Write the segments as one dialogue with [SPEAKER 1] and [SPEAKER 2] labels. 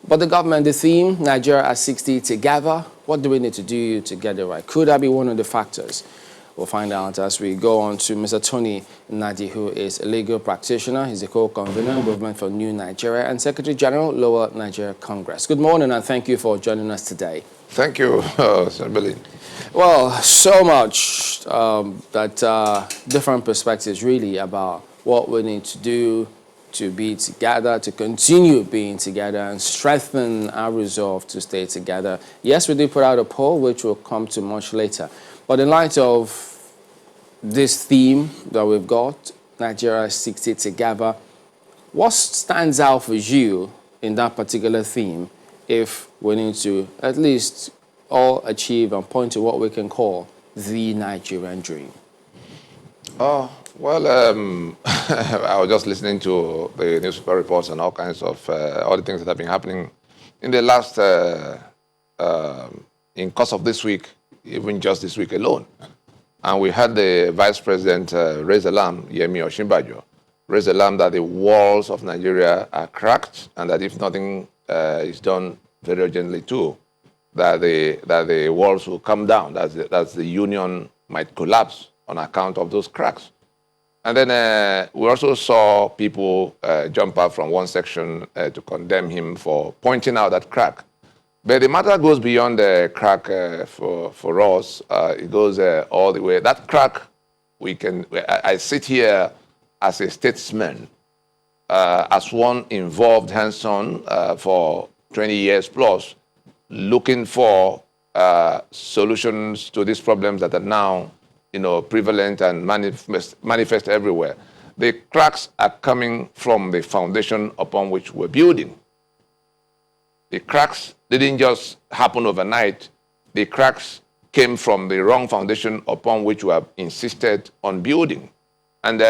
[SPEAKER 1] But the government, the theme, Nigeria at 60 together, what do we need to do to get it right? Could that be one of the factors? We'll find out as we go on to Mr. Tony Nadi, who is a legal practitioner. He's the co-convener, Movement for New Nigeria, and Secretary General, Lower Nigeria Congress. Good morning, and thank you for joining us today.
[SPEAKER 2] Thank you, Sir Billy.
[SPEAKER 1] Well, so much different perspectives really about what we need to do to be together, to continue being together and strengthen our resolve to stay together. Yes, we did put out a poll, which we'll come to much later. But in light of this theme that we've got, Nigeria 60 together, what stands out for you in that particular theme if we need to at least all achieve and point to what we can call the Nigerian dream?
[SPEAKER 2] Oh, well, I was just listening to the newspaper reports and all kinds of, all the things that have been happening in the last, in course of this week, even just this week alone. And we had the Vice President raise alarm, Yemi Osinbajo, raise alarm that the walls of Nigeria are cracked and that if nothing is done very urgently too, that the walls will come down, that the union might collapse on account of those cracks. And then we also saw people jump out from one section to condemn him for pointing out that crack. But the matter goes beyond the crack for us. It goes all the way. That crack, I sit here as a statesman, as one involved hands-on for 20 years plus, looking for solutions to these problems that are now, prevalent and manifest everywhere. The cracks are coming from the foundation upon which we're building. The cracks didn't just happen overnight. The cracks came from the wrong foundation upon which we have insisted on building. And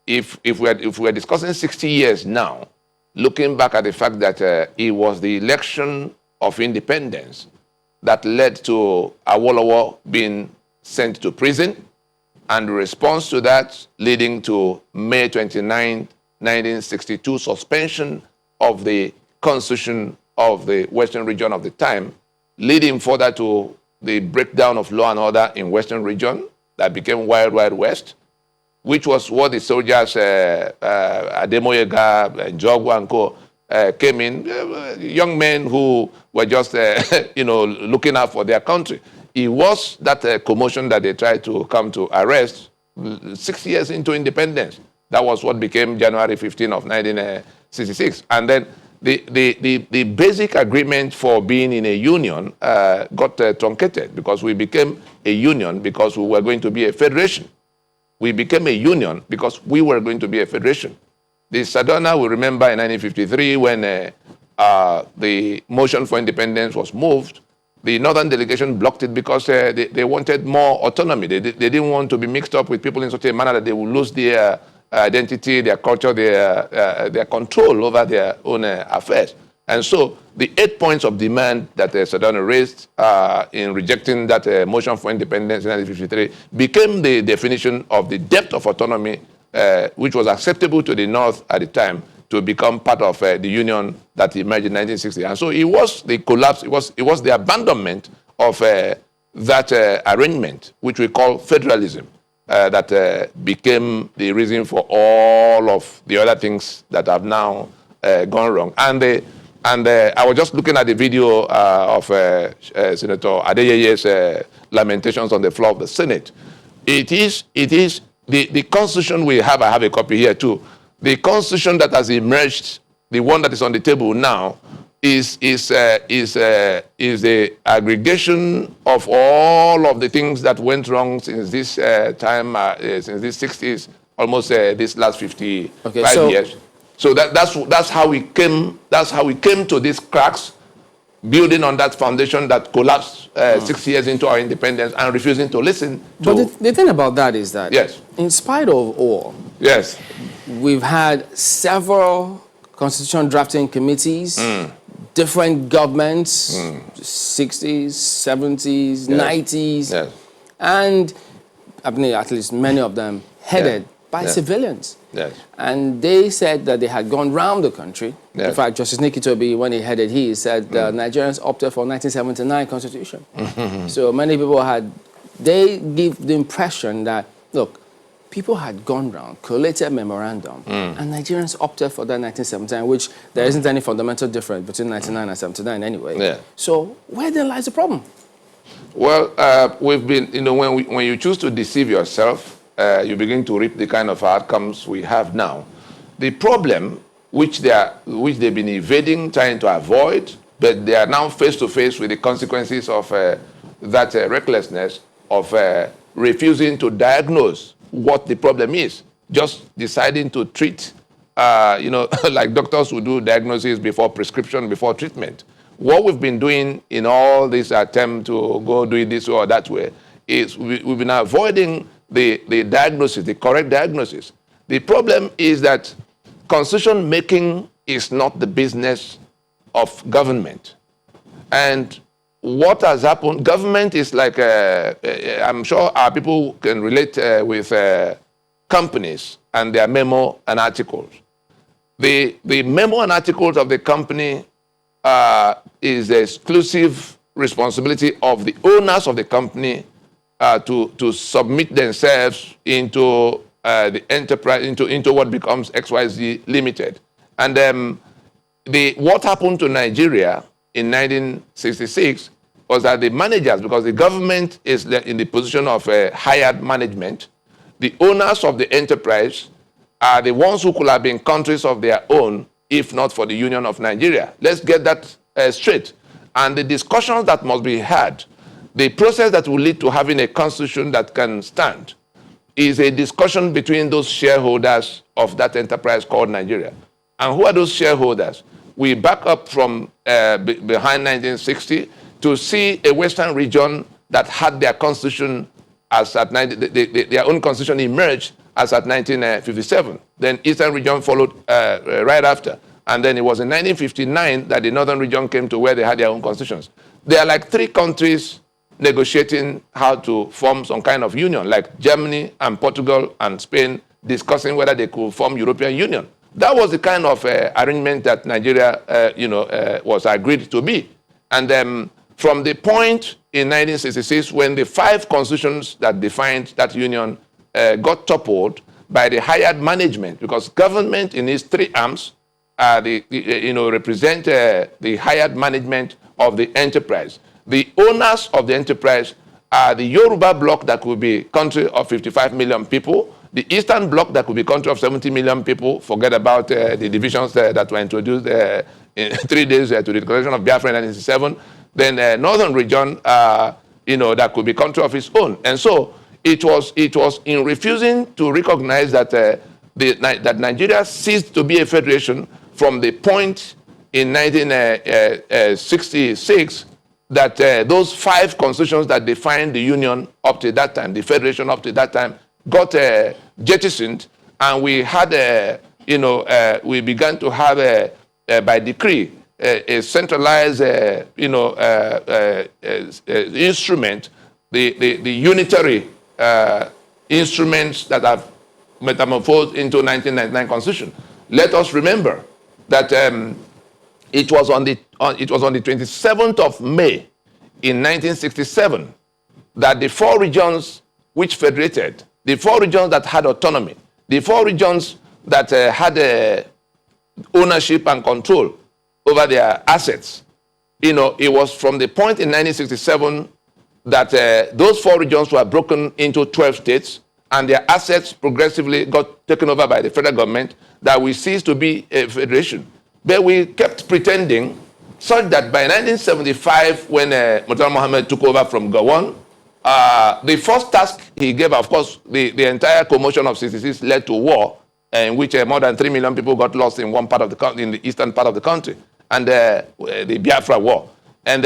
[SPEAKER 2] if we're discussing 60 years now, looking back at the fact that it was the election of independence that led to Awolowo being sent to prison, and the response to that leading to May 29, 1962, suspension of the constitution of the Western region of the time, leading further to the breakdown of law and order in Western region that became Wild Wild West, which was what the soldiers, Ademoyega, Njogwa and co, came in, young men who were just, looking out for their country. It was that commotion that they tried to come to arrest 6 years into independence. That was what became January 15 of 1966. And then the basic agreement for being in a union got truncated because we became a union because we were going to be a federation. We became a union because we were going to be a federation. The Sadona, we remember in 1953 when the motion for independence was moved, the Northern delegation blocked it because they wanted more autonomy. They didn't want to be mixed up with people in such a manner that they would lose their identity, their culture, their control over their own affairs. And so the 8 points of demand that Sadona raised in rejecting that motion for independence in 1953 became the definition of the depth of autonomy which was acceptable to the North at the time to become part of the union that emerged in 1960. And so it was the collapse, it was the abandonment of that arrangement, which we call federalism, that became the reason for all of the other things that have now gone wrong. And I was just looking at the video of Senator Adeyeye's lamentations on the floor of the Senate. It is the Constitution we have. I have a copy here too. The Constitution that has emerged, the one that is on the table now, is the aggregation of all of the things that went wrong since this time, since the 60s, almost this last 55 years. So that's how we came. That's how we came to these cracks, building on that foundation that collapsed 6 years into our independence and refusing to listen to.
[SPEAKER 1] But the thing about that is that,
[SPEAKER 2] yes,
[SPEAKER 1] in spite of all,
[SPEAKER 2] yes,
[SPEAKER 1] we've had several constitution drafting committees, different governments, 60s, 70s, 90s,
[SPEAKER 2] yes,
[SPEAKER 1] and I mean, at least many of them headed by
[SPEAKER 2] Yeah.
[SPEAKER 1] civilians.
[SPEAKER 2] Yes.
[SPEAKER 1] And they said that they had gone round the country.
[SPEAKER 2] Yes.
[SPEAKER 1] In fact, Justice Nikitobi, when he headed, he said Nigerians opted for 1979 constitution. So many people they give the impression that, look, people had gone round, collated memorandum, and Nigerians opted for that 1979, which there isn't any fundamental difference between 99 and 79 anyway.
[SPEAKER 2] Yeah.
[SPEAKER 1] So where then lies the problem?
[SPEAKER 2] Well, we've been, when you choose to deceive yourself, you begin to reap the kind of outcomes we have now. The problem, which they've been evading, trying to avoid, but they are now face to face with the consequences of that recklessness of refusing to diagnose what the problem is, just deciding to treat, like doctors who do diagnosis before prescription, before treatment. What we've been doing in all this attempt to go do it this way or that way is we've been avoiding the diagnosis, the correct diagnosis. The problem is that constitution making is not the business of government. And what has happened, government is like, I'm sure our people can relate with companies and their memo and articles. The memo and articles of the company is the exclusive responsibility of the owners of the company to submit themselves into the enterprise, into what becomes XYZ Limited. And what happened to Nigeria in 1966 was that the managers, because the government is in the position of hired management, the owners of the enterprise are the ones who could have been countries of their own if not for the Union of Nigeria. Let's get that straight. And the discussions that must be had, the process that will lead to having a constitution that can stand, is a discussion between those shareholders of that enterprise called Nigeria. And who are those shareholders? We back up from behind 1960 to see a Western region that had their constitution as at their own constitution emerged as at 1957. Then Eastern region followed right after. And then it was in 1959 that the Northern region came to where they had their own constitutions. There are like 3 countries negotiating how to form some kind of union, like Germany and Portugal and Spain discussing whether they could form European Union. That was the kind of arrangement that Nigeria, was agreed to be. And from the point in 1966 when the 5 constitutions that defined that union got toppled by the hired management, because government in its 3 arms represent the hired management of the enterprise. The owners of the enterprise are the Yoruba bloc that could be country of 55 million people, the Eastern bloc that could be country of 70 million people. Forget about the divisions that were introduced in 3 days to the declaration of Biafra in 1967. Then Northern region, that could be country of its own. And so it was in refusing to recognize that that Nigeria ceased to be a federation from the point in 1966 that those 5 constitutions that defined the union up to that time, the federation up to that time, got jettisoned, and we had, we began to have, by decree, a centralized, instrument, the unitary instruments that have metamorphosed into 1999 Constitution. Let us remember that it was on the 27th of May in 1967 that the 4 regions which federated, the 4 regions that had autonomy, the 4 regions that had ownership and control over their assets, it was from the point in 1967 that those 4 regions were broken into 12 states, and their assets progressively got taken over by the federal government, that we ceased to be a federation. But we kept pretending, such that by 1975, when Murtala Mohammed took over from Gowon, the first task he gave, of course, the entire commotion of 66 led to war, in which more than 3 million people got lost in one part of the country, in the eastern part of the country, and the Biafra War. And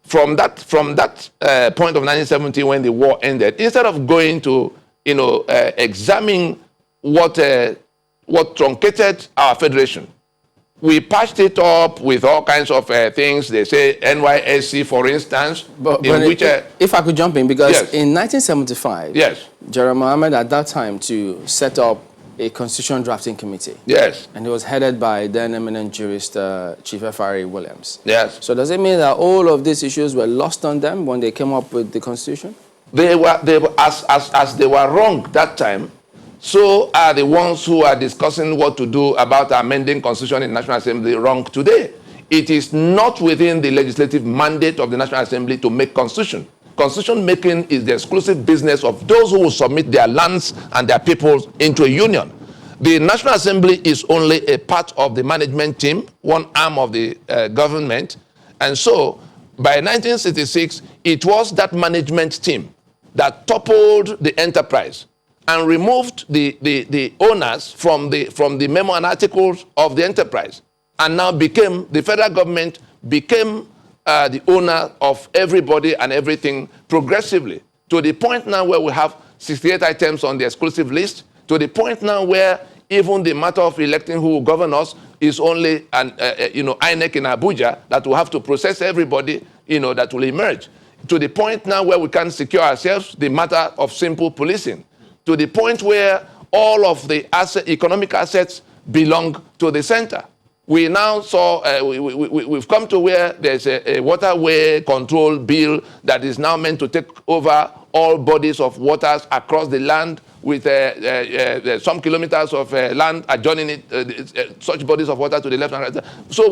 [SPEAKER 2] from that point of 1970, when the war ended, instead of going to examine what truncated our federation, we patched it up with all kinds of things. They say NYSC, for instance,
[SPEAKER 1] if I could jump in, because
[SPEAKER 2] yes.
[SPEAKER 1] in 1975,
[SPEAKER 2] yes.
[SPEAKER 1] General Mohammed at that time to set up a constitution drafting committee.
[SPEAKER 2] Yes.
[SPEAKER 1] And it was headed by then eminent jurist Chief F.R.A. Williams.
[SPEAKER 2] Yes.
[SPEAKER 1] So does it mean that all of these issues were lost on them when they came up with the constitution?
[SPEAKER 2] They were as they were wrong that time, so are the ones who are discussing what to do about amending constitution in National Assembly wrong today. It is not within the legislative mandate of the National Assembly to make constitution. Constitution making is the exclusive business of those who will submit their lands and their peoples into a union. The National Assembly is only a part of the management team, one arm of the government. And so, by 1966, it was that management team that toppled the enterprise and removed the owners from the memo and articles of the enterprise, and now the federal government became the owner of everybody and everything progressively, to the point now where we have 68 items on the exclusive list, to the point now where even the matter of electing who will govern us is only an INEC in Abuja that will have to process everybody that will emerge, to the point now where we can secure ourselves, the matter of simple policing, to the point where all of the economic assets belong to the center. We now saw, we've come to where there's a waterway control bill that is now meant to take over all bodies of waters across the land, with some kilometers of land adjoining it, such bodies of water to the left and right. So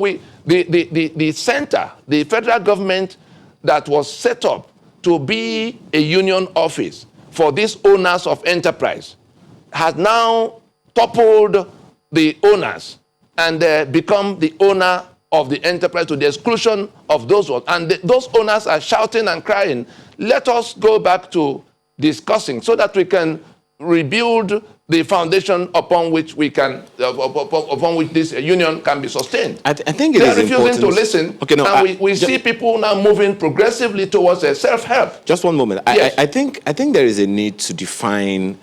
[SPEAKER 2] the center, the federal government that was set up to be a union office for these owners of enterprise, has now toppled the owners and become the owner of the enterprise to the exclusion of those ones. And those owners are shouting and crying, let us go back to discussing so that we can rebuild the foundation upon which we can, upon which this union can be sustained.
[SPEAKER 3] I think it is important.
[SPEAKER 2] They are refusing to listen. Okay, no, and we see people now moving progressively towards a self-help.
[SPEAKER 3] Just one moment.
[SPEAKER 2] Yes.
[SPEAKER 3] I think there is a need to define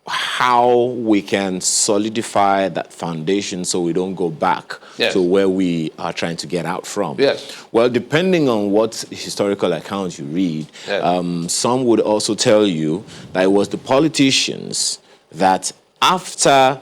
[SPEAKER 3] how we can solidify that foundation so we don't go back to where we are trying to get out from.
[SPEAKER 2] Yes.
[SPEAKER 3] Well, depending on what historical accounts you read, some would also tell you that it was the politicians that after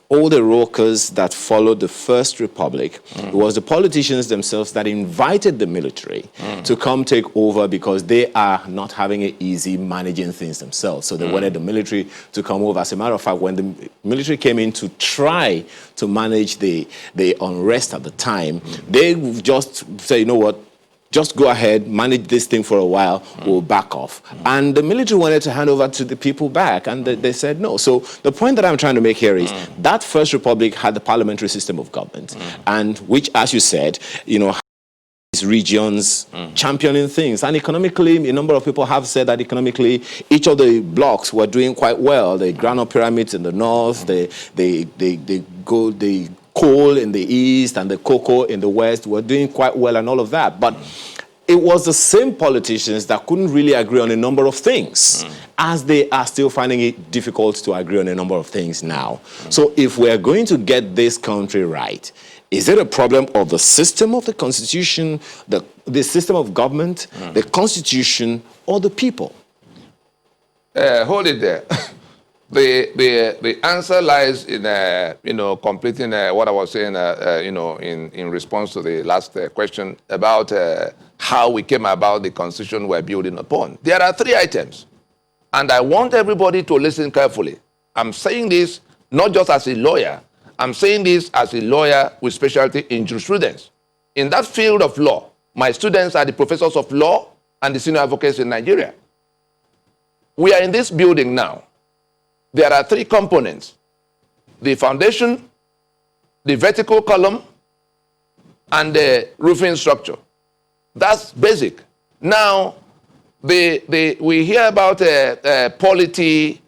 [SPEAKER 3] all the rockers that followed the First Republic, it was the politicians themselves that invited the military to come take over, because they are not having it easy managing things themselves. So they wanted the military to come over. As a matter of fact, when the military came in to try to manage the unrest at the time, they just say, you know what, just go ahead, manage this thing for a while, we'll back off. And the military wanted to hand over to the people back, and they said no. So the point that I'm trying to make here is that First Republic had the parliamentary system of government, and which, as you said, regions championing things. And economically, a number of people have said that economically, each of the blocks were doing quite well. The Granite Pyramids in the north, the coal in the east and the cocoa in the west were doing quite well and all of that. But it was the same politicians that couldn't really agree on a number of things, as they are still finding it difficult to agree on a number of things now. So if we're going to get this country right, is it a problem of the system of the constitution, the system of government, the constitution, or the people?
[SPEAKER 2] Hold it there. The answer lies in completing what I was saying in response to the last question about how we came about the constitution we're building upon. There are 3 items, and I want everybody to listen carefully. I'm saying this not just as a lawyer. I'm saying this as a lawyer with specialty in jurisprudence. In that field of law, my students are the professors of law and the senior advocates in Nigeria. We are in this building now. There are 3 components: the foundation, the vertical column, and the roofing structure. That's basic. Now, we hear about polity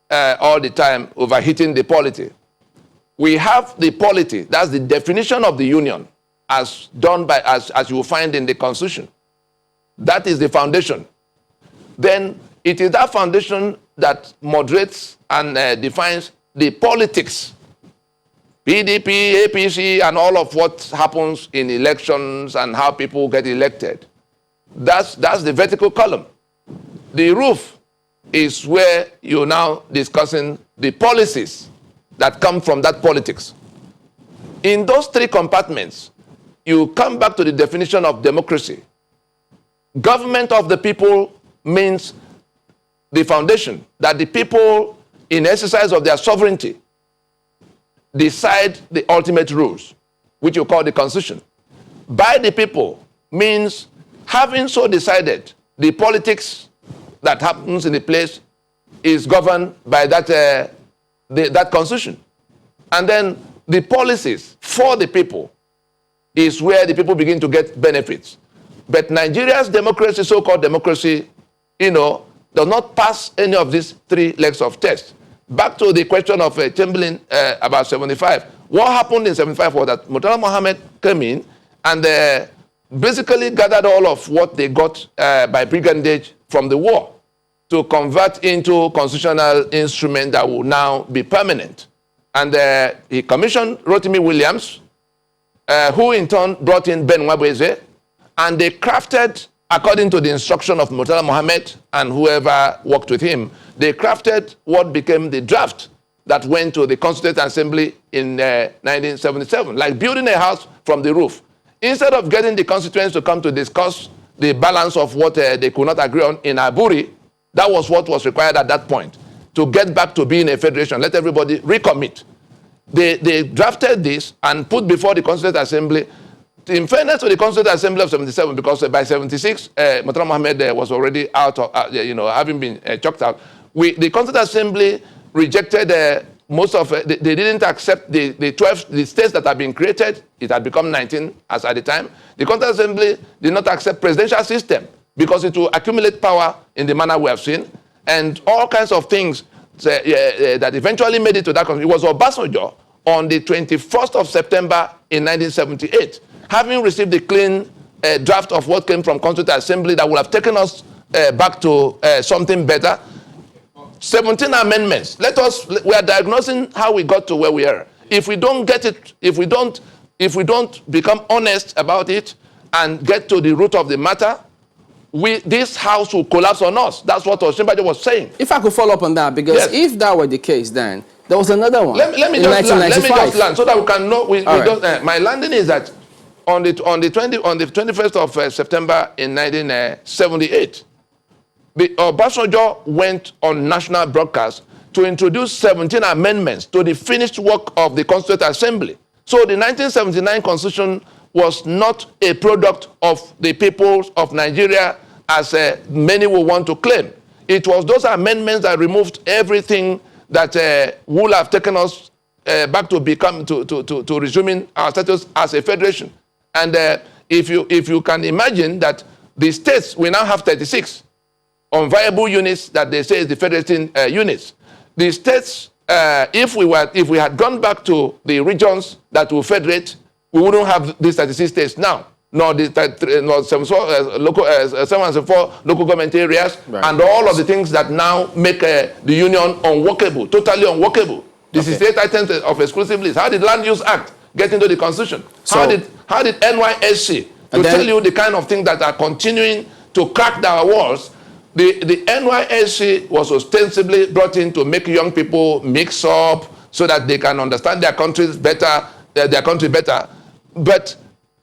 [SPEAKER 2] all the time, overheating the polity. We have the polity, that's the definition of the union, as done by, as you will find in the Constitution. That is the foundation. Then it is that foundation that moderates and defines the politics PDP, APC, and all of what happens in elections and how people get elected. That's the vertical column. The roof is where you're now discussing the policies that come from that politics. In those three compartments, you come back to the definition of democracy. Government of the people means the foundation that the people, in exercise of their sovereignty, decide the ultimate rules, which you call the Constitution. By the people means having so decided, the politics that happens in the place is governed by that, that Constitution. And then the policies for the people is where the people begin to get benefits. But Nigeria's democracy, so-called democracy, does not pass any of these three legs of test. Back to the question of Chamberlain about 75. What happened in 75 was that Murtala Mohammed came in and basically gathered all of what they got by brigandage from the war to convert into constitutional instrument that will now be permanent. And he commissioned Rotimi Williams, who in turn brought in Ben Wabweze, and they crafted, according to the instruction of Murtala Mohammed and whoever worked with him, they crafted what became the draft that went to the Constituent Assembly in 1977, like building a house from the roof. Instead of getting the constituents to come to discuss the balance of what they could not agree on in Aburi, that was what was required at that point, to get back to being a federation, let everybody recommit. They drafted this and put before the Constituent Assembly, in fairness to the Constituent Assembly of 77, because by 76, Murtala Mohammed was already out of, having been chucked out. The Constituent Assembly rejected most of it. They didn't accept the 12 states that had been created. It had become 19 as at the time. The Constituent Assembly did not accept presidential system because it will accumulate power in the manner we have seen, and all kinds of things that eventually made it to that. It was Obasanjo on the 21st of September in 1978, having received the clean draft of what came from Constituent Assembly that would have taken us back to something better. 17 amendments. We are diagnosing how we got to where we are. If we don't get it, if we don't become honest about it and get to the root of the matter, this house will collapse on us. That's what Osinbajo was saying.
[SPEAKER 1] If I could follow up on that, because
[SPEAKER 2] yes.
[SPEAKER 1] If that were the case, then there was another one.
[SPEAKER 2] Let me just land so that we can know. My landing is that on the 21st of September in 1978, Obasanjo went on national broadcast to introduce 17 amendments to the finished work of the Constituent Assembly. So the 1979 Constitution was not a product of the people of Nigeria, as many will want to claim. It was those amendments that removed everything that would have taken us back to resuming our status as a federation. And if you can imagine that the states, we now have 36 unviable units that they say is the federating units. The states, if we had gone back to the regions that will federate, we wouldn't have these 36 states now, nor the 704 local government areas, right, and all of the things that now make the union unworkable, totally unworkable. This is 8 items of exclusive list. How did Land Use Act get into the Constitution? So, how did NYSC, to tell you the kind of things that are continuing to crack our walls, the NYSC was ostensibly brought in to make young people mix up so that they can understand their countries better, their country better. But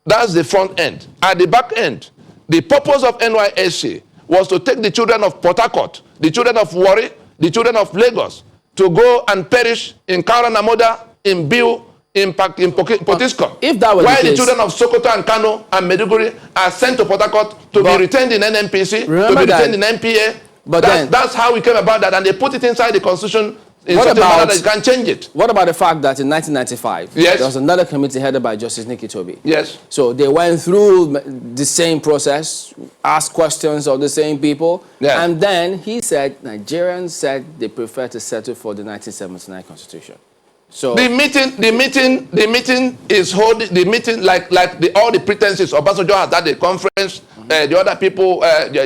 [SPEAKER 2] that's the front end. At the back end, the purpose of NYSC was to take the children of Port Harcourt, the children of Warri, the children of Lagos, to go and perish in Kaura Namoda, in Biu, in Potiskum.
[SPEAKER 1] If that were
[SPEAKER 2] While
[SPEAKER 1] the
[SPEAKER 2] case, children of Sokoto and Kano and Meduguri are sent to Port Harcourt to be retained in NNPC, to be retained in NPA. But that's how we came about that, and they put it inside the Constitution in such a manner that you can't change it.
[SPEAKER 1] What about the fact that in 1995,
[SPEAKER 2] yes,
[SPEAKER 1] there was another committee headed by Justice Nikki Toby?
[SPEAKER 2] Yes.
[SPEAKER 1] So they went through the same process, asked questions of the same people, yeah, and then he said Nigerians said they prefer to settle for the 1979 Constitution. So
[SPEAKER 2] the meeting is holding the meeting like all the pretenses. Obasanjo has had a conference. The other people,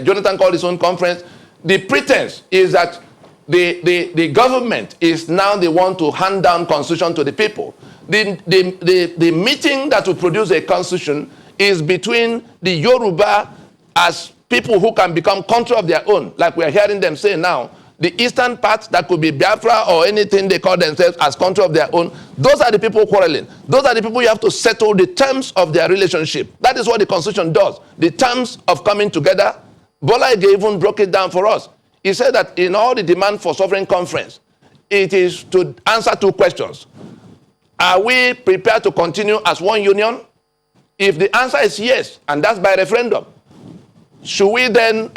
[SPEAKER 2] Jonathan called his own conference. The pretense is that the government is now the one to hand down constitution to the people. The meeting that will produce a constitution is between the Yoruba as people who can become country of their own, like we are hearing them say now. The eastern part that could be Biafra or anything they call themselves as country of their own, those are the people quarreling. Those are the people you have to settle the terms of their relationship. That is what the constitution does. The terms of coming together. Bola Ige even broke it down for us. He said that in all the demand for sovereign conference, it is to answer two questions. Are we prepared to continue as one union? If the answer is yes, and that's by referendum, should we then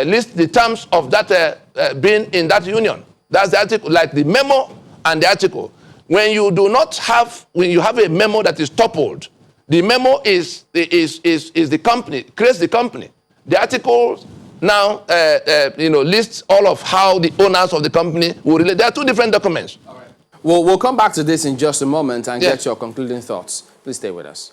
[SPEAKER 2] list the terms of that being in that union? That's the article, like the memo and the article. When you have a memo that is toppled, the memo is the company, creates the company. The article now lists all of how the owners of the company will relate. There are two different documents.
[SPEAKER 1] All right. We'll come back to this in just a moment and get your concluding thoughts. Please stay with us.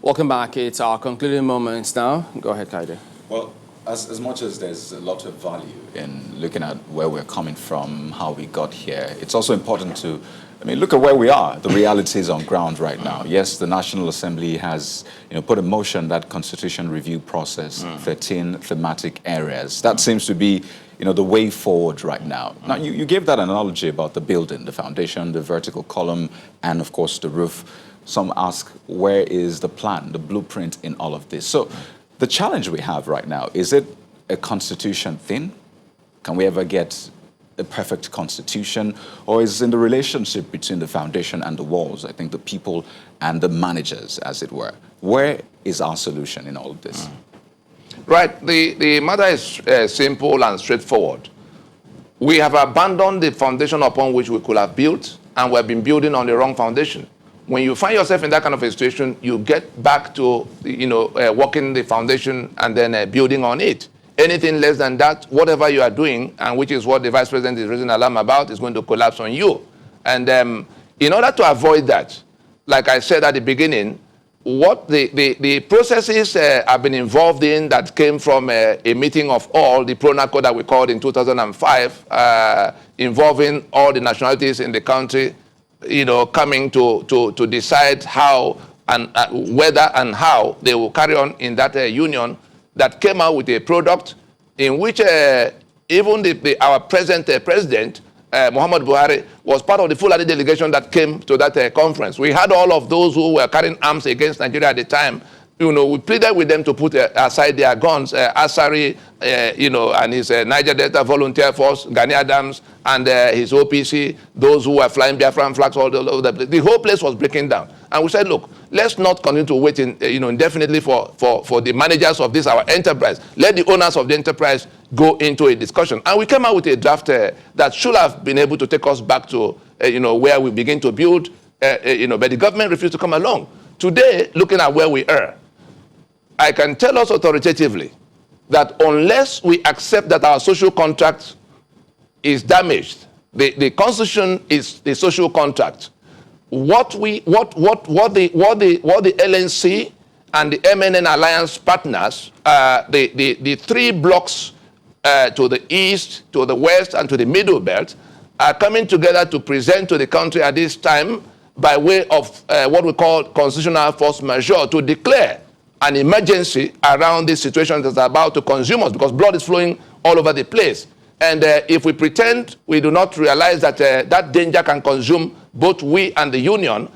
[SPEAKER 1] Welcome back. It's our concluding moments now. Go ahead, Kaide.
[SPEAKER 4] Well, as much as there's a lot of value in looking at where we're coming from, how we got here, it's also important to, look at where we are. The reality is on ground right now. Yes, the National Assembly has, put in motion that constitution review process, 13 thematic areas. That seems to be, the way forward right now. Now, you gave that analogy about the building, the foundation, the vertical column, and of course the roof. Some ask, where is the plan, the blueprint in all of this? So the challenge we have right now, is it a constitution thing? Can we ever get a perfect constitution? Or is it in the relationship between the foundation and the walls, I think the people and the managers, as it were? Where is our solution in all of this?
[SPEAKER 2] Right. The matter is simple and straightforward. We have abandoned the foundation upon which we could have built, and we have been building on the wrong foundation. When you find yourself in that kind of a situation, you get back to, working the foundation and then building on it. Anything less than that, whatever you are doing, and which is what the Vice President is raising alarm about, is going to collapse on you. And in order to avoid that, like I said at the beginning, what the processes I've been involved in that came from a meeting of all, the PRONACO that we called in 2005, involving all the nationalities in the country, coming to decide how and whether and how they will carry on in that union, that came out with a product in which even our present president, Muhammad Buhari, was part of the Fulani delegation that came to that conference. We had all of those who were carrying arms against Nigeria at the time. We pleaded with them to put aside their guns. Asari, and his Niger Delta Volunteer Force, Gani Adams, and his OPC, those who were flying Biafran flags all over the place. The whole place was breaking down. And we said, look, let's not continue to wait indefinitely for the managers of this, our enterprise. Let the owners of the enterprise go into a discussion. And we came out with a draft that should have been able to take us back to, where we begin to build, but the government refused to come along. Today, looking at where we are, I can tell us authoritatively that unless we accept that our social contract is damaged, the Constitution is the social contract. What the LNC and the MNN alliance partners, the three blocks to the east, to the west, and to the middle belt, are coming together to present to the country at this time by way of what we call constitutional force majeure, to declare an emergency around this situation that's about to consume us, because blood is flowing all over the place. And if we pretend we do not realize that that danger can consume both we and the union,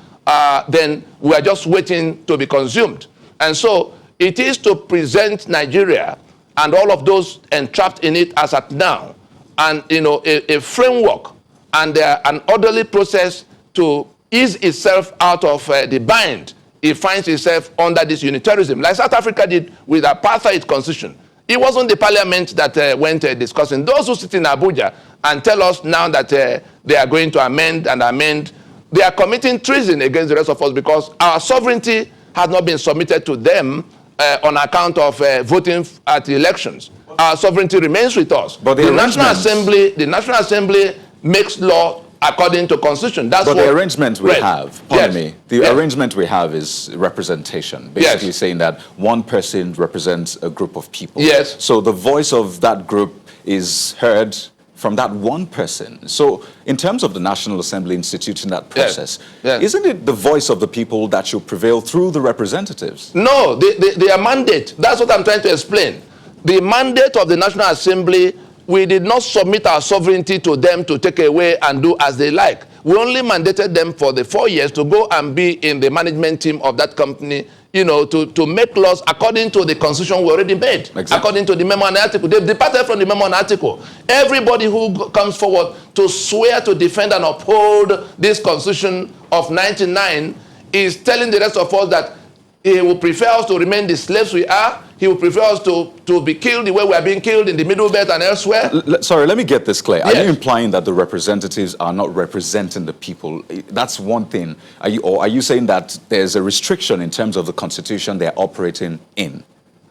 [SPEAKER 2] then we are just waiting to be consumed. And so it is to present Nigeria and all of those entrapped in it as at now, and a framework and an orderly process to ease itself out of the bind it finds itself under this unitarism, like South Africa did with the apartheid constitution. It wasn't the parliament that went discussing. Those who sit in Abuja and tell us now that they are going to amend, they are committing treason against the rest of us, because our sovereignty has not been submitted to them on account of voting at the elections. Our sovereignty remains with us.
[SPEAKER 4] But
[SPEAKER 2] the National Assembly makes law according to constitution. That's
[SPEAKER 4] But
[SPEAKER 2] what
[SPEAKER 4] the arrangement we have, pardon me, the
[SPEAKER 2] Yes.
[SPEAKER 4] arrangement we have is representation, basically saying that one person represents a group of people.
[SPEAKER 2] Yes.
[SPEAKER 4] So the voice of that group is heard from that one person. So in terms of the National Assembly instituting that process,
[SPEAKER 2] Yes.
[SPEAKER 4] isn't it the voice of the people that should prevail through the representatives?
[SPEAKER 2] No, their mandate, that's what I'm trying to explain. The mandate of the National Assembly, we did not submit our sovereignty to them to take away and do as they like. We only mandated them for the 4 years to go and be in the management team of that company, you know, to make laws according to the constitution we already made,
[SPEAKER 4] Exactly.
[SPEAKER 2] according to the memo and article. They've departed from the memo and article. Everybody who comes forward to swear to defend and uphold this constitution of 99 is telling the rest of us that he will prefer us to remain the slaves we are. He will prefer us to be killed the way we are being killed in the Middle Belt and elsewhere.
[SPEAKER 4] Sorry, let me get this clear. Are
[SPEAKER 2] Yes.
[SPEAKER 4] you implying that the representatives are not representing the people? That's one thing. Are you saying that there's a restriction in terms of the constitution they're operating in?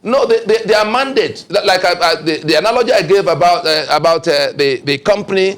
[SPEAKER 2] No, their mandate, like the analogy I gave about the company,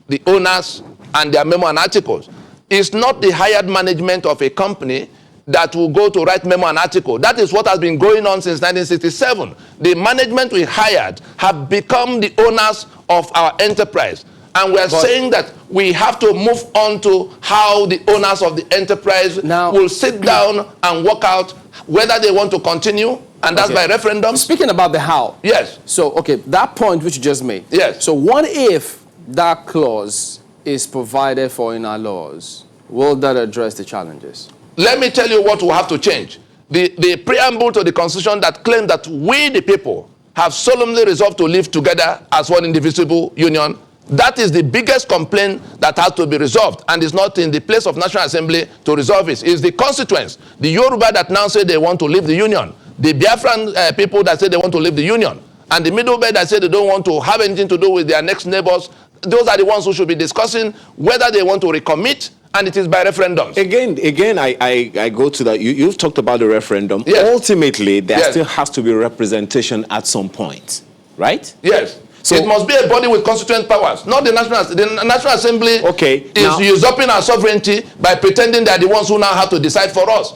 [SPEAKER 2] the owners, and their memo and articles, is not the hired management of a company that will go to write memo and article. That is what has been going on since 1967. The management we hired have become the owners of our enterprise. And we are saying that we have to move on to how the owners of the enterprise
[SPEAKER 1] Now-
[SPEAKER 2] will sit down and work out whether they want to continue, and that's
[SPEAKER 1] Okay.
[SPEAKER 2] by referendum.
[SPEAKER 1] Speaking about the how.
[SPEAKER 2] Yes.
[SPEAKER 1] So, okay, that point which you just made.
[SPEAKER 2] Yes.
[SPEAKER 1] So what if that clause is provided for in our laws? Will that address the challenges?
[SPEAKER 2] Let me tell you what will have to change. The preamble to the Constitution that claims that we, the people, have solemnly resolved to live together as one indivisible union, that is the biggest complaint that has to be resolved, and it's not in the place of National Assembly to resolve it. It's the constituents, the Yoruba that now say they want to leave the union, the Biafran people that say they want to leave the union, and the Middle Belt that say they don't want to have anything to do with their next neighbors. Those are the ones who should be discussing whether they want to recommit, and it is by referendums.
[SPEAKER 3] Again, I go to that. You've talked about the referendum.
[SPEAKER 2] Yes.
[SPEAKER 3] Ultimately, there
[SPEAKER 2] Yes.
[SPEAKER 3] still has to be representation at some point, right?
[SPEAKER 2] Yes.
[SPEAKER 3] So-
[SPEAKER 2] it must be a body with constituent powers, not the National Assembly. The National Assembly
[SPEAKER 3] Okay,
[SPEAKER 2] is
[SPEAKER 3] now-
[SPEAKER 2] usurping our sovereignty by pretending they're the ones who now have to decide for us.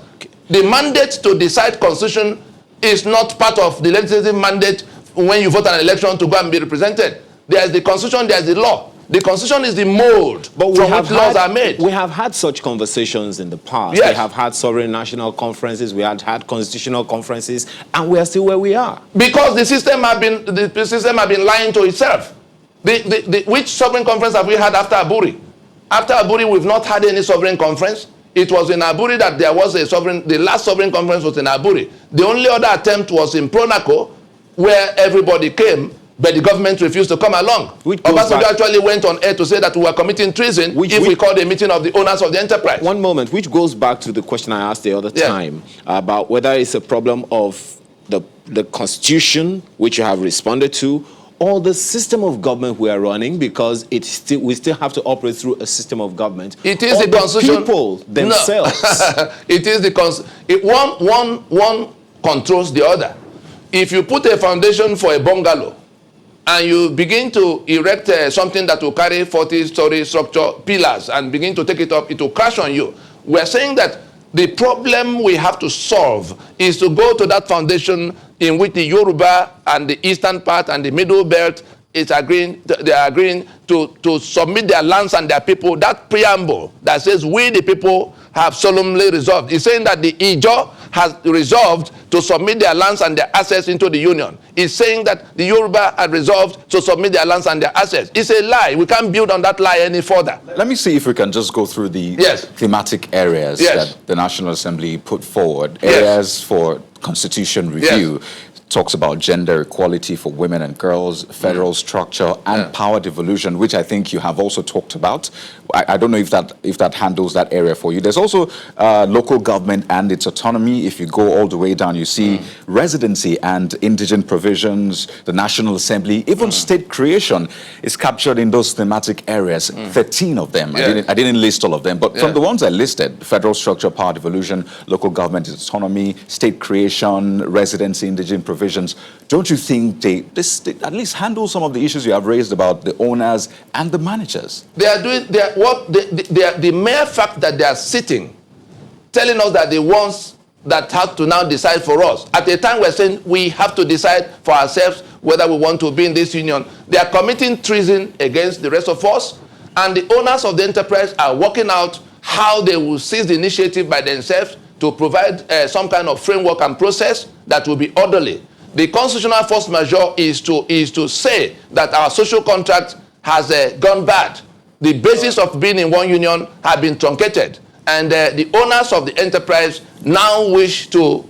[SPEAKER 2] The mandate to decide constitution is not part of the legislative mandate when you vote an election to go and be represented. There's the constitution, there's the law. The constitution is the mold from which laws are made.
[SPEAKER 3] We have had such conversations in the past.
[SPEAKER 2] Yes.
[SPEAKER 3] We have had sovereign national conferences. We had constitutional conferences, and we are still where we are.
[SPEAKER 2] Because the system have been lying to itself. Which sovereign conference have we had after Aburi? After Aburi, we've not had any sovereign conference. It was in Aburi that there was a sovereign. The last sovereign conference was in Aburi. The only other attempt was in Pronaco, where everybody came, but the government refused to come along.
[SPEAKER 3] Which goes
[SPEAKER 2] Obasanjo
[SPEAKER 3] back-
[SPEAKER 2] actually went on air to say that we were committing treason if we called a meeting of the owners of the enterprise.
[SPEAKER 3] One moment, which goes back to the question I asked the other
[SPEAKER 2] Yeah.
[SPEAKER 3] time about whether it's a problem of the constitution, which you have responded to, or the system of government we are running, because we still have to operate through a system of government.
[SPEAKER 2] It is
[SPEAKER 3] or
[SPEAKER 2] the constitution.
[SPEAKER 3] people
[SPEAKER 2] No.
[SPEAKER 3] themselves.
[SPEAKER 2] It is the one controls the other. If you put a foundation for a bungalow and you begin to erect something that will carry 40-story structure pillars and begin to take it up, it will crash on you. We're saying that the problem we have to solve is to go to that foundation in which the Yoruba and the eastern part and the Middle Belt they are agreeing to submit their lands and their people. That preamble that says we the people have solemnly resolved is saying that the Ijaw has resolved to submit their lands and their assets into the union. It's saying that the Yoruba had resolved to submit their lands and their assets. It's a lie. We can't build on that lie any further.
[SPEAKER 4] Let me see if we can just go through the
[SPEAKER 2] Yes.
[SPEAKER 4] thematic areas
[SPEAKER 2] Yes.
[SPEAKER 4] that the National Assembly put forward.
[SPEAKER 2] Yes.
[SPEAKER 4] Areas for constitution review. Talks about gender equality for women and girls, federal structure, and power devolution, which I think you have also talked about. I don't know if that handles that area for you. There's also local government and its autonomy. If you go all the way down, you see residency and indigent provisions, the National Assembly, even state creation is captured in those thematic areas. 13 of them.
[SPEAKER 2] Yes.
[SPEAKER 4] I didn't list all of them, but from the ones I listed, federal structure, power devolution, local government autonomy, state creation, residency, indigent provisions, don't you think they at least handle some of the issues you have raised about the owners and the managers?
[SPEAKER 2] They are doing the mere fact that they are sitting, telling us that the ones that have to now decide for us, at a time we're saying we have to decide for ourselves whether we want to be in this union, they are committing treason against the rest of us, and the owners of the enterprise are working out how they will seize the initiative by themselves to provide some kind of framework and process that will be orderly. The constitutional force majeure is to say that our social contract has gone bad. The basis of being in one union have been truncated, and the owners of the enterprise now wish to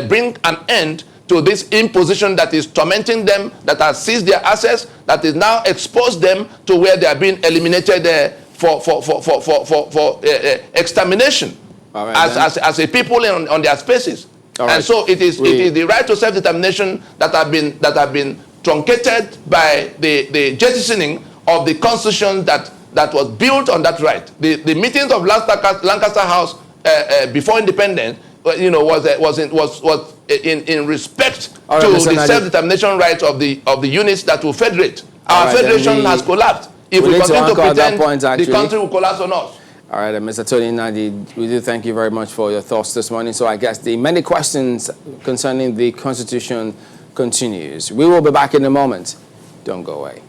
[SPEAKER 2] bring an end to this imposition that is tormenting them, that has seized their assets, that is now exposed them to where they are being eliminated for extermination as a people on their spaces. Right. And so it is the right to self-determination that have been truncated by the jettisoning of the constitution that was built on that right. The meetings of Lancaster House before independence, was in respect to the self-determination right of the units that will federate. Our federation has collapsed. If we continue to pretend the country will collapse on us.
[SPEAKER 1] All right, Mr. Tony Nadi, we do thank you very much for your thoughts this morning. So I guess the many questions concerning the Constitution continues. We will be back in a moment. Don't go away.